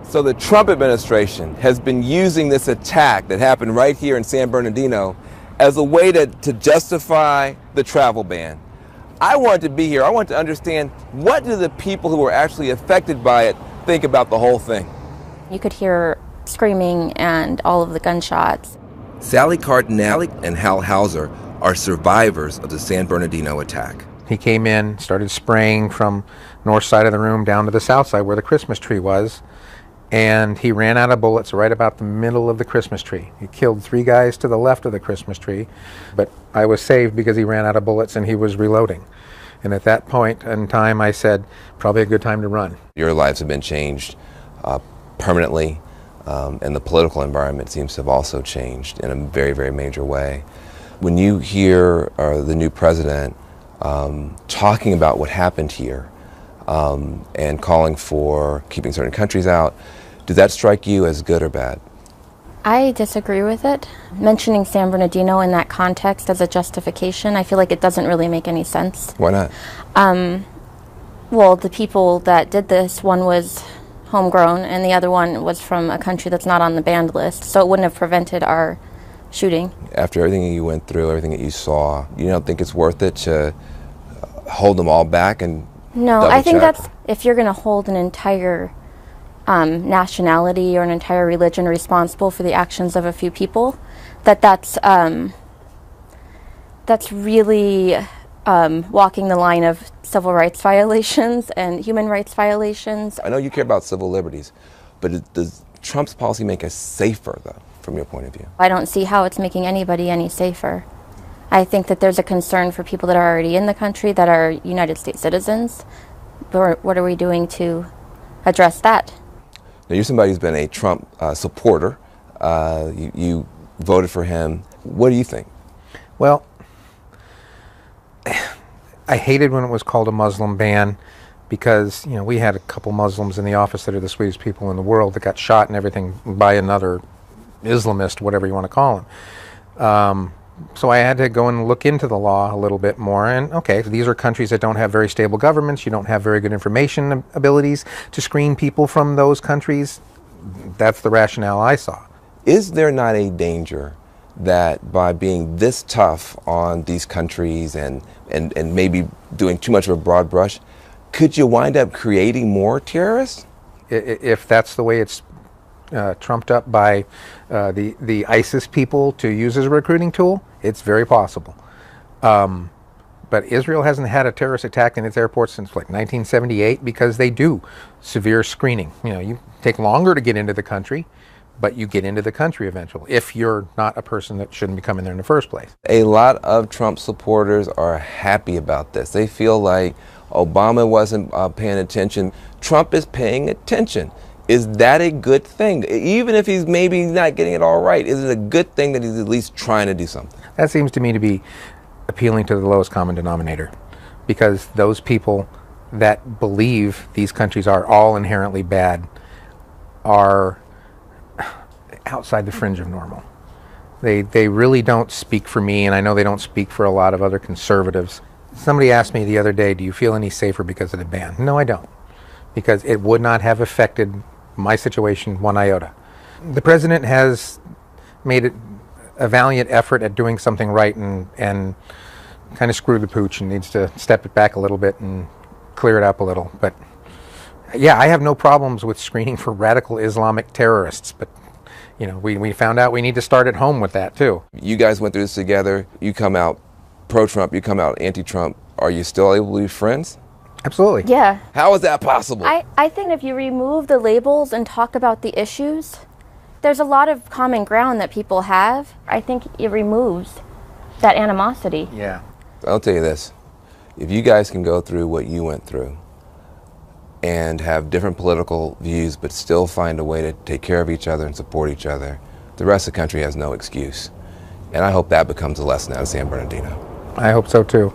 So the Trump administration has been using this attack that happened right here in San Bernardino as a way to justify the travel ban. I wanted to be here. I want to understand, what do the people who were actually affected by it think about the whole thing? You could hear screaming and all of the gunshots. Sally Cardinale and Hal Hauser are survivors of the San Bernardino attack. He came in, started spraying from north side of the room down to the south side where the Christmas tree was, and he ran out of bullets right about the middle of the Christmas tree. He killed 3 guys to the left of the Christmas tree, but I was saved because he ran out of bullets and he was reloading. And at that point in time, I said, probably a good time to run. Your lives have been changed permanently, and the political environment seems to have also changed in a very, very major way. When you hear the new president talking about what happened here and calling for keeping certain countries out, does that strike you as good or bad? I disagree with it. Mentioning San Bernardino in that context as a justification, I feel like it doesn't really make any sense. Why not? Well, the people that did this, one was homegrown and the other one was from a country that's not on the banned list, so it wouldn't have prevented our shooting. After everything that you went through, everything that you saw, you don't think it's worth it to hold them all back and No, I think that's, if you're going to hold an entire nationality or an entire religion responsible for the actions of a few people, that's really walking the line of civil rights violations and human rights violations. I know you care about civil liberties, but does Trump's policy make us safer, though, from your point of view? I don't see how it's making anybody any safer. I think that there's a concern for people that are already in the country, that are United States citizens. What are we doing to address that? Now, you're somebody who's been a Trump supporter. You voted for him. What do you think? Well, I hated when it was called a Muslim ban because, you know, we had a couple Muslims in the office that are the sweetest people in the world that got shot and everything by another Islamist, whatever you want to call him. So I had to go and look into the law a little bit more, and okay, these are countries that don't have very stable governments. You don't have very good information abilities to screen people from those countries. That's the rationale I saw. Is there not a danger that by being this tough on these countries and maybe doing too much of a broad brush, could you wind up creating more terrorists? If that's the way it's trumped up by the ISIS people to use as a recruiting tool, it's very possible. But Israel hasn't had a terrorist attack in its airports since like 1978 because they do severe screening. You know, you take longer to get into the country, but you get into the country eventually if you're not a person that shouldn't be coming there in the first place. A lot of Trump supporters are happy about this. They feel like Obama wasn't paying attention. Trump is paying attention. Is that a good thing? Even if he's maybe not getting it all right, is it a good thing that he's at least trying to do something? That seems to me to be appealing to the lowest common denominator, because those people that believe these countries are all inherently bad are outside the fringe of normal. They really don't speak for me, and I know they don't speak for a lot of other conservatives. Somebody asked me the other day, do you feel any safer because of the ban? No, I don't, because it would not have affected my situation one iota. The president has made it a valiant effort at doing something right and kind of screwed the pooch and needs to step it back a little bit and clear it up a little. But yeah, I have no problems with screening for radical Islamic terrorists, but you know, we found out we need to start at home with that too. You guys went through this together. You come out pro-Trump, you come out anti-Trump. Are you still able to be friends? Absolutely. Yeah. How is that possible? I think if you remove the labels and talk about the issues, there's a lot of common ground that people have. I think it removes that animosity. Yeah. I'll tell you this. If you guys can go through what you went through and have different political views but still find a way to take care of each other and support each other, the rest of the country has no excuse. And I hope that becomes a lesson out of San Bernardino. I hope so too.